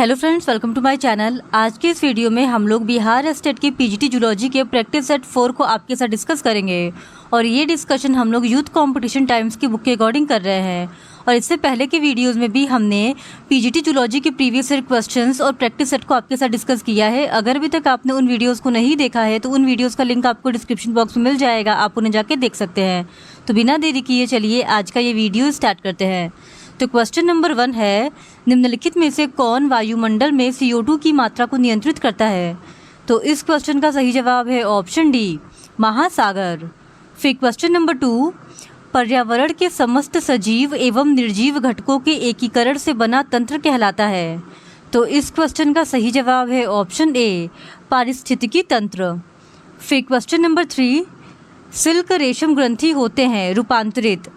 Hello friends, welcome to my channel. आज के इस वीडियो में हम लोग बिहार स्टेट के पीजीटी जूलॉजी के प्रैक्टिस सेट 4 को आपके साथ डिस्कस करेंगे। और ये डिस्कशन हम लोग यूथ कंपटीशन टाइम्स की बुक के अकॉर्डिंग कर रहे हैं। और इससे पहले के वीडियोस में भी हमने पीजीटी जूलॉजी के प्रीवियस ईयर क्वेश्चंस और प्रैक्टिस सेट को आपके साथ डिस्कस किया है। अगर अभी तक आपने उन वीडियोज़ को नहीं देखा है तो उन वीडियोज़ का लिंक आपको डिस्क्रिप्शन बॉक्स में मिल जाएगा, आप उन्हें जाके देख सकते हैं। तो बिना देरी किए चलिए आज का ये वीडियो स्टार्ट करते हैं। तो क्वेश्चन नंबर 1 है, निम्नलिखित में से कौन वायुमंडल में CO2 की मात्रा को नियंत्रित करता है? तो इस क्वेश्चन का सही जवाब है ऑप्शन डी, महासागर। फिर क्वेश्चन नंबर 2, पर्यावरण के समस्त सजीव एवं निर्जीव घटकों के एकीकरण से बना तंत्र कहलाता है। तो इस क्वेश्चन का सही जवाब है ऑप्शन ए, पारिस्थितिकी तंत्र। फिर क्वेश्चन नंबर 3, सिल्क रेशम ग्रंथि होते हैं रूपांतरित।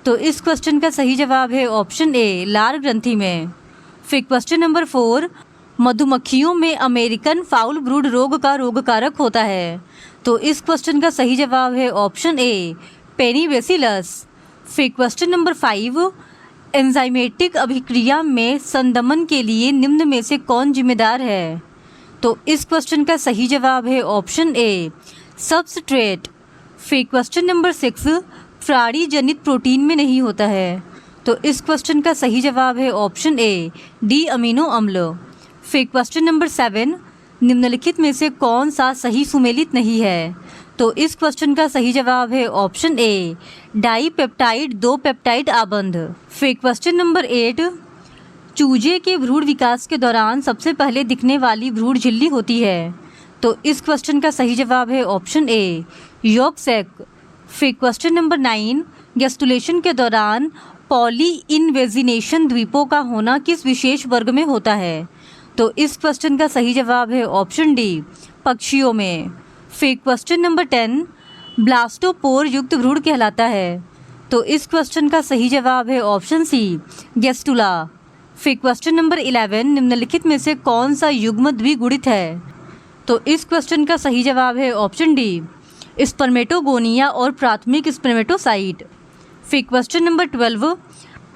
तो इस क्वेश्चन का सही जवाब है ऑप्शन ए, लार ग्रंथि में। फिर क्वेश्चन नंबर 4, मधुमक्खियों में अमेरिकन फाउल ब्रूड रोग का रोगकारक होता है। तो इस क्वेश्चन का सही जवाब है ऑप्शन ए, पेनिबेसिलस। फिर क्वेश्चन नंबर 5, एंजाइमेटिक अभिक्रिया में संदमन के लिए निम्न में से कौन जिम्मेदार है? तो इस क्वेश्चन का सही जवाब है ऑप्शन ए, सबस्ट्रेट। फिर क्वेश्चन नंबर 6, प्राणी जनित प्रोटीन में नहीं होता है। तो इस क्वेश्चन का सही जवाब है ऑप्शन ए, डी अमीनो अम्ल। फिर क्वेश्चन नंबर 7, निम्नलिखित में से कौन सा सही सुमेलित नहीं है? तो इस क्वेश्चन का सही जवाब है ऑप्शन ए, डाईपेप्टाइड 2 पेप्टाइड आबंध। फिर क्वेश्चन नंबर 8, चूजे के भ्रूण विकास के दौरान सबसे पहले दिखने वाली भ्रूण झिल्ली होती है। तो इस क्वेश्चन का सही जवाब है ऑप्शन ए, यॉर्क सैक। फिर क्वेश्चन नंबर 9, गेस्टुलेशन के दौरान पॉली इनवेजिनेशन द्वीपों का होना किस विशेष वर्ग में होता है? तो इस क्वेश्चन का सही जवाब है ऑप्शन डी, पक्षियों में। फिर क्वेश्चन नंबर 10, ब्लास्टोपोर युक्त भ्रूण कहलाता है। तो इस क्वेश्चन का सही जवाब है ऑप्शन सी, गेस्टुला। फिर क्वेश्चन नंबर 11, निम्नलिखित में से कौन सा युग्म द्विगुणित है? तो इस क्वेश्चन का सही जवाब है ऑप्शन डी, स्पर्मेटोगोनिया और प्राथमिक स्पर्मेटोसाइट। फिर क्वेश्चन नंबर 12,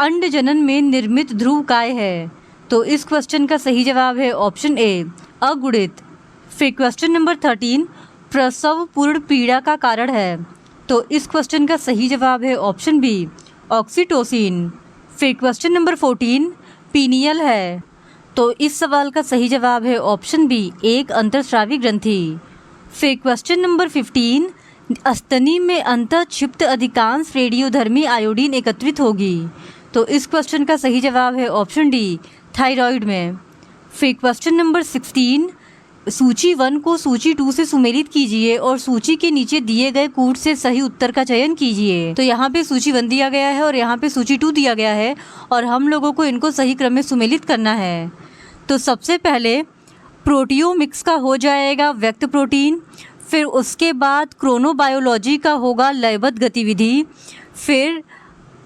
अंड जनन में निर्मित ध्रुव काय है? तो इस क्वेश्चन का सही जवाब है ऑप्शन ए, अगुणित। फिर क्वेश्चन नंबर 13, प्रसव पूर्ण पीड़ा का कारण है। तो इस क्वेश्चन का सही जवाब है ऑप्शन बी, ऑक्सीटोसिन। फिर क्वेश्चन नंबर 14, पीनियल है। तो इस सवाल का सही जवाब है ऑप्शन बी, एक अंतर्स्रावी ग्रंथि। फिर क्वेश्चन नंबर 15, स्तनी में अंतःक्षिप्त अधिकांश रेडियोधर्मी आयोडीन एकत्रित होगी। तो इस क्वेश्चन का सही जवाब है ऑप्शन डी, थायराइड में। फिर क्वेश्चन नंबर 16, सूची 1 को सूची 2 से सुमेलित कीजिए और सूची के नीचे दिए गए कूट से सही उत्तर का चयन कीजिए। तो यहाँ पे सूची 1 दिया गया है और यहाँ पे सूची 2 दिया गया है और हम लोगों को इनको सही क्रम में सुमेलित करना है। तो सबसे पहले प्रोटियोमिक्स का हो जाएगा व्यक्त प्रोटीन। फिर उसके बाद क्रोनोबायोलॉजी का होगा लयबद्ध गतिविधि। फिर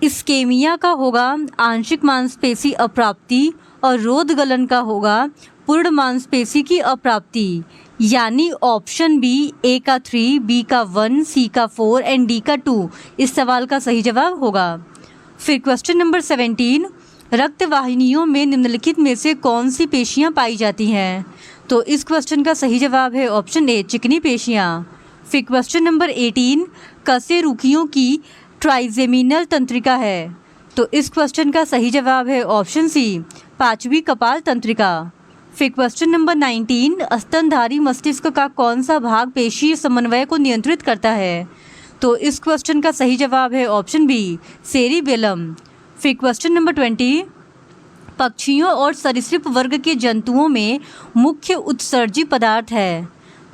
इस्केमिया का होगा आंशिक मांसपेशी अप्राप्ति और रोधगलन का होगा पूर्ण मांसपेशी की अप्राप्ति। यानी ऑप्शन बी, ए का 3, बी का 1, सी का 4 एंड डी का 2 इस सवाल का सही जवाब होगा। फिर क्वेश्चन नंबर 17, रक्त वाहिनियों में निम्नलिखित में से कौन सी पेशियां पाई जाती हैं? तो इस क्वेश्चन का सही जवाब है ऑप्शन ए, चिकनी पेशियां। फिर क्वेश्चन नंबर 18, कशेरुकियों की ट्राइजेमिनल तंत्रिका है। तो इस क्वेश्चन का सही जवाब है ऑप्शन सी, 5वीं कपाल तंत्रिका। फिर क्वेश्चन नंबर 19, स्तनधारी मस्तिष्क का कौन सा भाग पेशीय समन्वय को नियंत्रित करता है? तो इस क्वेश्चन का सही जवाब है ऑप्शन बी, सेरिबेलम। फिर क्वेश्चन नंबर 20, पक्षियों और सरीसृप वर्ग के जंतुओं में मुख्य उत्सर्जी पदार्थ है।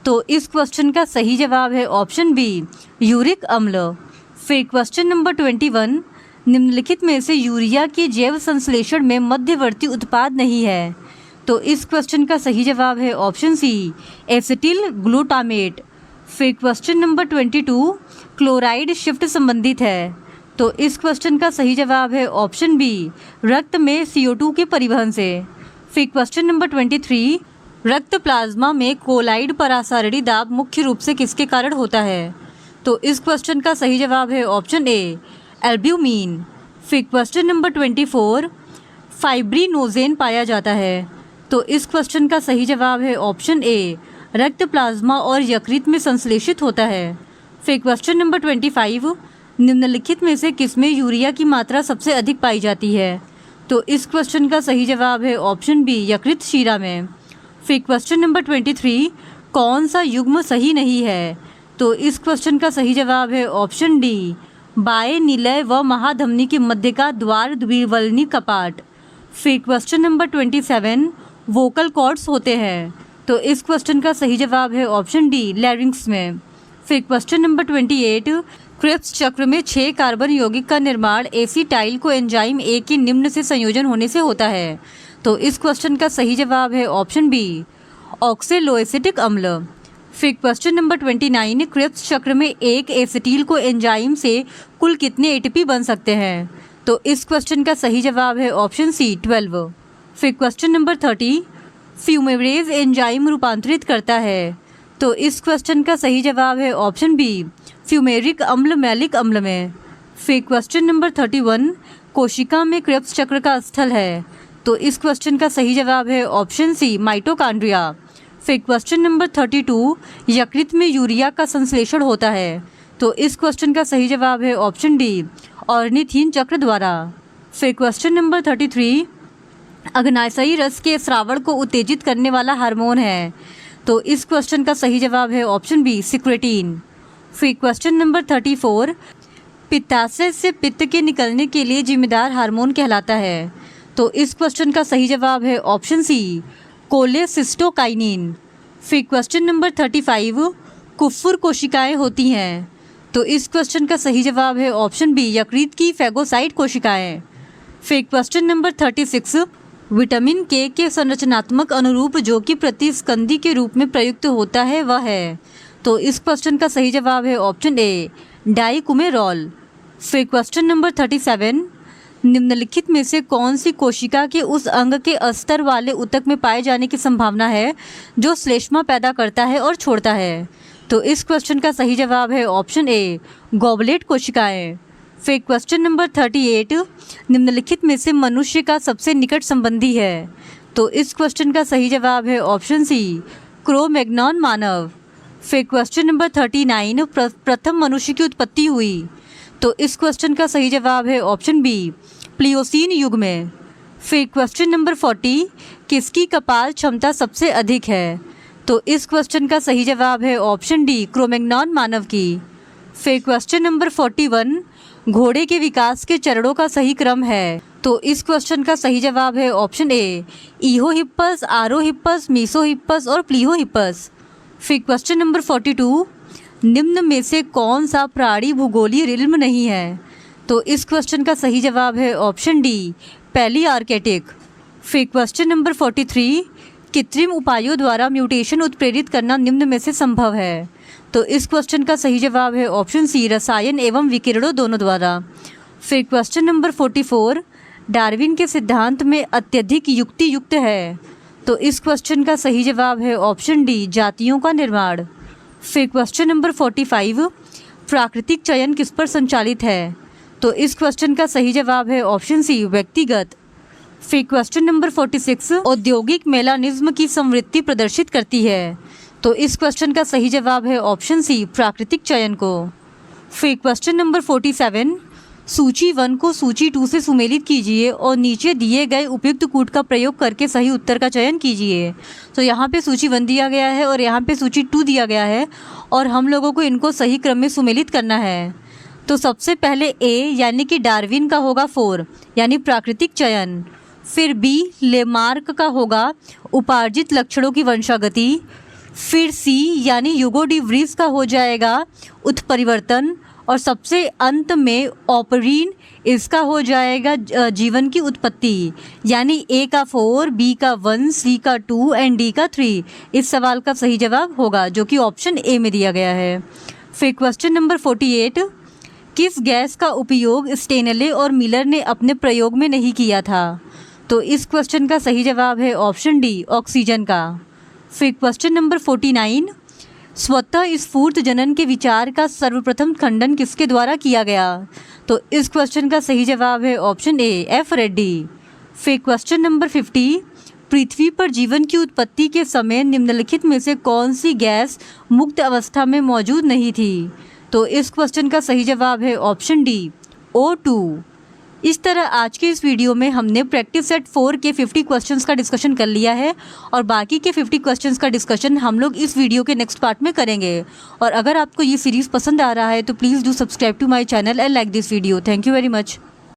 तो इस क्वेश्चन का सही जवाब है ऑप्शन बी, यूरिक अम्ल। फिर क्वेश्चन नंबर 21, निम्नलिखित में से यूरिया के जैव संश्लेषण में मध्यवर्ती उत्पाद नहीं है। तो इस क्वेश्चन का सही जवाब है ऑप्शन सी, एसिटिल ग्लूटामेट। फिर क्वेश्चन नंबर 22, क्लोराइड शिफ्ट संबंधित है। तो इस क्वेश्चन का सही जवाब है ऑप्शन बी, रक्त में CO2 के परिवहन से। फिर क्वेश्चन नंबर 23, रक्त प्लाज्मा में कोलाइड परासारणी दाब मुख्य रूप से किसके कारण होता है? तो इस क्वेश्चन का सही जवाब है ऑप्शन ए, एल्ब्यूमिन। फिर क्वेश्चन नंबर 24, फाइब्रिनोजेन पाया जाता है। तो इस क्वेश्चन का सही जवाब है ऑप्शन ए, रक्त प्लाज्मा और यकृत में संश्लेषित होता है। फिर क्वेश्चन नंबर 25, निम्नलिखित में से किसमें यूरिया की मात्रा सबसे अधिक पाई जाती है? तो इस क्वेश्चन का सही जवाब है ऑप्शन बी, यकृत शिरा में। फिर क्वेश्चन नंबर 23, कौन सा युग्म सही नहीं है? तो इस क्वेश्चन का सही जवाब है ऑप्शन डी, बाएं निलय व महाधमनी के मध्य का द्वार द्विवल्नी कपाट। फिर क्वेश्चन नंबर 27, वोकल कॉर्ड्स होते हैं। तो इस क्वेश्चन का सही जवाब है ऑप्शन डी, लैरिंक्स में। फिर क्वेश्चन नंबर 28, क्रेब्स चक्र में 6 कार्बन यौगिक का निर्माण एसिटाइल को एंजाइम ए के निम्न से संयोजन होने से होता है। तो इस क्वेश्चन का सही जवाब है ऑप्शन बी, ऑक्सैलोएसिटिक अम्ल। फिर क्वेश्चन नंबर 29, क्रेब्स चक्र में एक एसिटिल को एंजाइम से कुल कितने एटीपी बन सकते हैं? तो इस क्वेश्चन का सही जवाब है ऑप्शन सी, 12। फिर क्वेश्चन नंबर 30, फ्यूमेरेज एंजाइम रूपांतरित करता है। तो इस क्वेश्चन का सही जवाब है ऑप्शन बी, फ्यूमेरिक अम्ल मैलिक अम्ल में। फिर क्वेश्चन नंबर 31, कोशिका में क्रेब्स चक्र का स्थल है। तो इस क्वेश्चन का सही जवाब है ऑप्शन सी, माइटोकॉन्ड्रिया। फिर क्वेश्चन नंबर 32, यकृत में यूरिया का संश्लेषण होता है। तो इस क्वेश्चन का सही जवाब है ऑप्शन डी, ऑर्निथीन चक्र द्वारा। फिर क्वेश्चन नंबर 33, अग्नाशयी रस के स्रावण को उत्तेजित करने वाला हार्मोन है। तो इस क्वेश्चन का सही जवाब है ऑप्शन बी, सिक्रेटिन। फिर क्वेश्चन नंबर 34, पित्ताशय से पित्त के निकलने के लिए जिम्मेदार हार्मोन कहलाता है। तो इस क्वेश्चन का सही जवाब है ऑप्शन सी, कोलेसिस्टोकाइनिन। फिर क्वेश्चन नंबर 35, कुफुर कोशिकाएं होती हैं। तो इस क्वेश्चन का सही जवाब है ऑप्शन बी, यकृत की फैगोसाइट कोशिकाएं। फिर क्वेश्चन नंबर 36, विटामिन के संरचनात्मक अनुरूप जो कि प्रतिस्कंदी के रूप में प्रयुक्त होता है वह है। तो इस क्वेश्चन का सही जवाब है ऑप्शन ए, डाइकुमेरॉल। फिर क्वेश्चन नंबर 37, निम्नलिखित में से कौन सी कोशिका के उस अंग के अस्तर वाले ऊतक में पाए जाने की संभावना है जो श्लेष्मा पैदा करता है और छोड़ता है? तो इस क्वेश्चन का सही जवाब है ऑप्शन ए, गॉबलेट कोशिकाएं। फिर क्वेश्चन नंबर 38, निम्नलिखित में से मनुष्य का सबसे निकट संबंधी है। तो इस क्वेश्चन का सही जवाब है ऑप्शन सी, क्रो-मैग्नन मानव। फिर क्वेश्चन नंबर 39, प्रथम मनुष्य की उत्पत्ति हुई। तो इस क्वेश्चन का सही जवाब है ऑप्शन बी, प्लियोसीन युग में। फिर क्वेश्चन नंबर 40, किसकी कपाल क्षमता सबसे अधिक है? तो इस क्वेश्चन का सही जवाब है ऑप्शन डी, क्रो-मैग्नन मानव की। फिर क्वेश्चन नंबर 41, घोड़े के विकास के चरणों का सही क्रम है। तो इस क्वेश्चन का सही जवाब है ऑप्शन ए, ईहोहिप्पस, आरोहिप्पस, मीसोहिप्पस और प्लीहोहिप्पस। फिर क्वेश्चन नंबर 42, निम्न में से कौन सा प्राणी भूगोलीय रिल्म नहीं है? तो इस क्वेश्चन का सही जवाब है ऑप्शन डी, पैलिआर्केटिक। फिर क्वेश्चन नंबर 43, कृत्रिम उपायों द्वारा म्यूटेशन उत्प्रेरित करना निम्न में से संभव है। तो इस क्वेश्चन का सही जवाब है ऑप्शन सी, रसायन एवं विकिरणों दोनों द्वारा। फिर क्वेश्चन नंबर 44, डार्विन के सिद्धांत में अत्यधिक युक्ति युक्त है। तो इस क्वेश्चन का सही जवाब है ऑप्शन डी, जातियों का निर्माण। फिर क्वेश्चन नंबर 45, प्राकृतिक चयन किस पर संचालित है? तो इस क्वेश्चन का सही जवाब है ऑप्शन सी, व्यक्तिगत। फिर क्वेश्चन नंबर 46, औद्योगिक मेलानिज्म की संवृत्ति प्रदर्शित करती है। तो इस क्वेश्चन का सही जवाब है ऑप्शन सी, प्राकृतिक चयन को। फिर क्वेश्चन नंबर 47, सूची 1 को सूची 2 से सुमेलित कीजिए और नीचे दिए गए उपयुक्त कूट का प्रयोग करके सही उत्तर का चयन कीजिए। तो यहाँ पे सूची 1 दिया गया है और यहाँ पे सूची 2 दिया गया है और हम लोगों को इनको सही क्रम में सुमेलित करना है। तो सबसे पहले ए यानी कि डार्विन का होगा 4 यानी प्राकृतिक चयन। फिर बी लेमार्क का होगा उपार्जित लक्षणों की वंशागति। फिर सी यानी ह्यूगो डी व्रीज का हो जाएगा उत्परिवर्तन। और सबसे अंत में ऑपरीन इसका हो जाएगा जीवन की उत्पत्ति, यानी ए का 4, बी का 1, सी का 2 एंड डी का 3 इस सवाल का सही जवाब होगा, जो कि ऑप्शन ए में दिया गया है। फिर क्वेश्चन नंबर 48, किस गैस का उपयोग स्टेनले और मिलर ने अपने प्रयोग में नहीं किया था? तो इस क्वेश्चन का सही जवाब है ऑप्शन डी, ऑक्सीजन का। फिर क्वेश्चन नंबर 49, स्वतः स्फूर्त जनन के विचार का सर्वप्रथम खंडन किसके द्वारा किया गया? तो इस क्वेश्चन का सही जवाब है ऑप्शन ए, एफ रेड्डी। फिर क्वेश्चन नंबर 50, पृथ्वी पर जीवन की उत्पत्ति के समय निम्नलिखित में से कौन सी गैस मुक्त अवस्था में मौजूद नहीं थी? तो इस क्वेश्चन का सही जवाब है ऑप्शन डी, O2। इस तरह आज के इस वीडियो में हमने प्रैक्टिस सेट 4 के 50 क्वेश्चंस का डिस्कशन कर लिया है और बाकी के 50 क्वेश्चंस का डिस्कशन हम लोग इस वीडियो के नेक्स्ट पार्ट में करेंगे। और अगर आपको ये सीरीज़ पसंद आ रहा है तो please do subscribe to my channel and like this video. Thank you very much.